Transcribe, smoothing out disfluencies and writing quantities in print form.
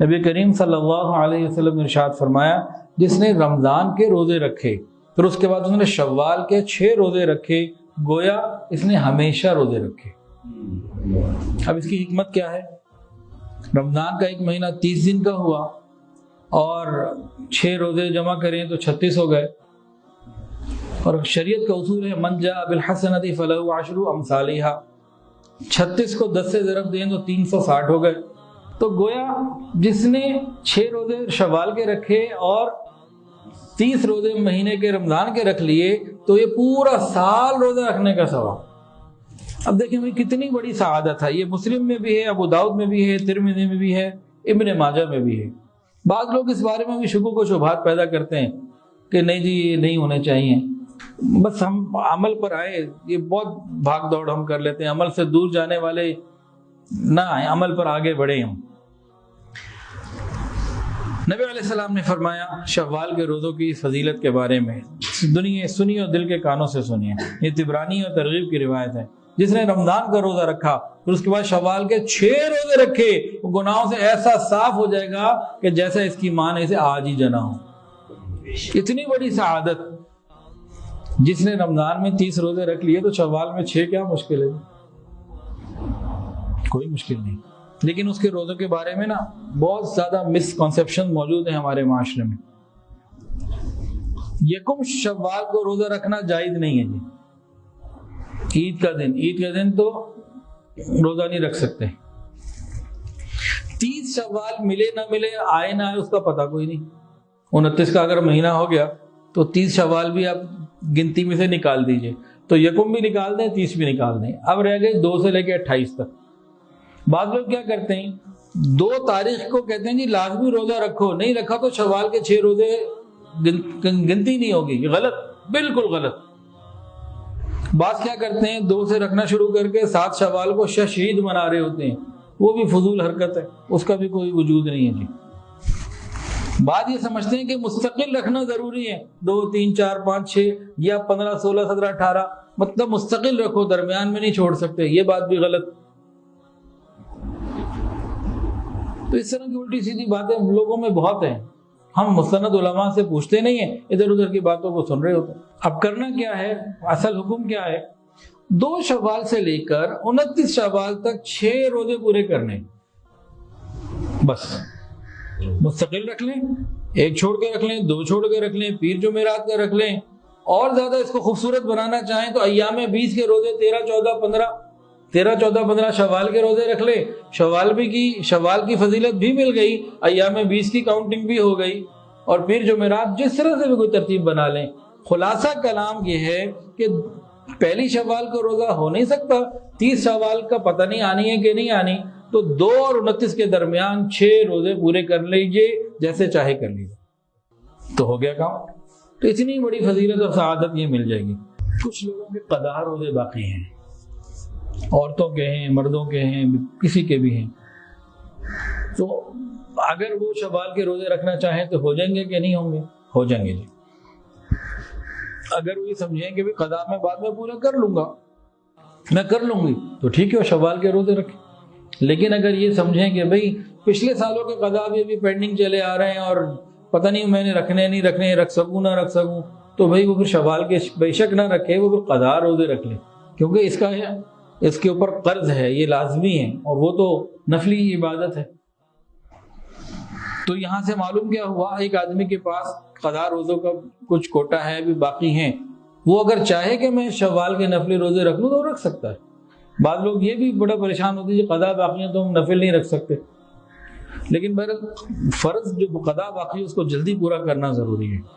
نبی کریم صلی اللہ علیہ وسلم نے ارشاد فرمایا جس نے رمضان کے روزے رکھے پھر اس کے بعد اس نے شوال کے 6 روزے رکھے گویا اس نے ہمیشہ روزے رکھے۔ اب اس کی حکمت کیا ہے؟ رمضان کا ایک مہینہ 30 دن کا ہوا اور 6 روزے جمع کریں تو 36 ہو گئے، اور شریعت کا اصول ہے من جاء بالحسنۃ فلہ عشر امثالھا، 36 کو 10 سے ضرب دیں تو 360 ہو گئے۔ تو گویا جس نے 6 روزے شوال کے رکھے اور 30 روزے مہینے کے رمضان کے رکھ لیے تو یہ پورا سال روزہ رکھنے کا ثواب۔ اب دیکھیں بھائی کتنی بڑی سعادت ہے، یہ مسلم میں بھی ہے، ابو داؤد میں بھی ہے، ترمذی میں بھی ہے، ابن ماجہ میں بھی ہے۔ بعض لوگ اس بارے میں بھی شکوک و شبہات پیدا کرتے ہیں کہ نہیں جی یہ نہیں ہونے چاہیے، بس ہم عمل پر آئے، یہ بہت بھاگ دوڑ ہم کر لیتے ہیں، عمل سے دور جانے والے نہ آئیں، عمل پر آگے بڑھیں ہم۔ نبی علیہ السلام نے فرمایا شوال کے روزوں کی فضیلت کے بارے میں، دنیا سنی اور دل کے کانوں سے سنیے، یہ طبرانی اور ترغیب کی روایت ہے۔ جس نے رمضان کا روزہ رکھا پھر اس کے بعد شوال کے 6 روزے رکھے وہ گناہوں سے ایسا صاف ہو جائے گا کہ جیسا اس کی ماں نے اسے آج ہی جنا ہو۔ اتنی بڑی سعادت، جس نے رمضان میں 30 روزے رکھ لیے تو شوال میں 6 کیا مشکل ہے؟ کوئی مشکل نہیں۔ لیکن اس کے روزوں کے بارے میں نا بہت زیادہ مس کنسیپشن موجود ہیں ہمارے معاشرے میں۔ یکم شوال کو روزہ رکھنا جائز نہیں ہے جی، عید کا دن تو روزہ نہیں رکھ سکتے۔ 30 شوال ملے نہ ملے، آئے نہ آئے، اس کا پتہ کوئی نہیں۔ 29 کا اگر مہینہ ہو گیا تو 30 شوال بھی آپ گنتی میں سے نکال دیجئے، تو یکم بھی نکال دیں، 30 بھی نکال دیں، اب رہ گئے 2 سے لے کے 28 تک۔ بعض لوگ کیا کرتے ہیں 2 تاریخ کو کہتے ہیں جی لازمی روزہ رکھو، نہیں رکھا تو شوال کے 6 روزے گنتی نہیں ہوگی، یہ غلط، بالکل غلط۔ بعض کیا کرتے ہیں 2 سے رکھنا شروع کر کے 7 شوال کو شہید منا رہے ہوتے ہیں، وہ بھی فضول حرکت ہے، اس کا بھی کوئی وجود نہیں ہے جی۔ بعض یہ سمجھتے ہیں کہ مستقل رکھنا ضروری ہے، 2 3 4 5 6 یا 15 16 17 18، مطلب مستقل رکھو، درمیان میں نہیں چھوڑ سکتے، یہ بات بھی غلط۔ تو اس طرح کی الٹی سیدھی باتیں لوگوں میں بہت ہیں، ہم مستند علماء سے پوچھتے نہیں ہیں، ادھر ادھر کی باتوں کو سن رہے ہوتے ہیں۔ اب کرنا کیا ہے، اصل حکم کیا ہے؟ 2 شوال سے لے کر 29 شوال تک 6 روزے پورے کرنے، بس مستقل رکھ لیں، 1 چھوڑ کے رکھ لیں، 2 چھوڑ کے رکھ لیں، پیر جمعرات کا رکھ لیں، اور زیادہ اس کو خوبصورت بنانا چاہیں تو ایام 20 کے روزے 13 14 15 شوال کے روزے رکھ لے، شوال کی فضیلت بھی مل گئی، ایام 20 کی کاؤنٹنگ بھی ہو گئی، اور پھر جمعرات جس طرح سے بھی کوئی ترتیب بنا لیں۔ خلاصہ کلام یہ ہے کہ پہلی شوال کا روزہ ہو نہیں سکتا، 30 شوال کا پتہ نہیں آنی ہے کہ نہیں آنی، تو 2 اور 29 کے درمیان 6 روزے پورے کر لیجئے، جیسے چاہے کر لیجئے، تو ہو گیا کام۔ تو اتنی بڑی فضیلت اور سعادت یہ مل جائے گی۔ کچھ لوگوں کے قضا روزے باقی ہیں، عورتوں کے ہیں، مردوں کے ہیں، کسی کے بھی ہیں، تو اگر وہ شوال کے روزے رکھنا چاہیں تو ہو جائیں گے کہ نہیں ہوں گے؟ ہو جائیں گے جی۔ اگر وہ یہ سمجھیں کہ قضا میں بعد میں پورا کر لوں گا، میں کر لوں گی، تو ٹھیک ہے وہ شوال کے روزے رکھیں۔ لیکن اگر یہ سمجھیں کہ بھئی پچھلے سالوں کے قضا بھی ابھی پینڈنگ چلے آ رہے ہیں اور پتہ نہیں میں نے رکھنے نہیں رکھنے، رکھ سکوں نہ رکھ سکوں، تو بھئی وہ پھر شوال کے بے شک نہ رکھے، وہ پھر قضا روزے رکھ لیں، کیونکہ اس کے اوپر قرض ہے، یہ لازمی ہے، اور وہ تو نفلی عبادت ہے۔ تو یہاں سے معلوم کیا ہوا، ایک آدمی کے پاس قضا روزوں کا کچھ کوٹا ہے، بھی باقی ہیں، وہ اگر چاہے کہ میں شوال کے نفلی روزے رکھ لوں تو رکھ سکتا ہے۔ بعض لوگ یہ بھی بڑا پریشان ہوتے ہیں کہ قضا باقی ہے تو ہم نفل نہیں رکھ سکتے، لیکن فرض جو قضا باقی ہے اس کو جلدی پورا کرنا ضروری ہے۔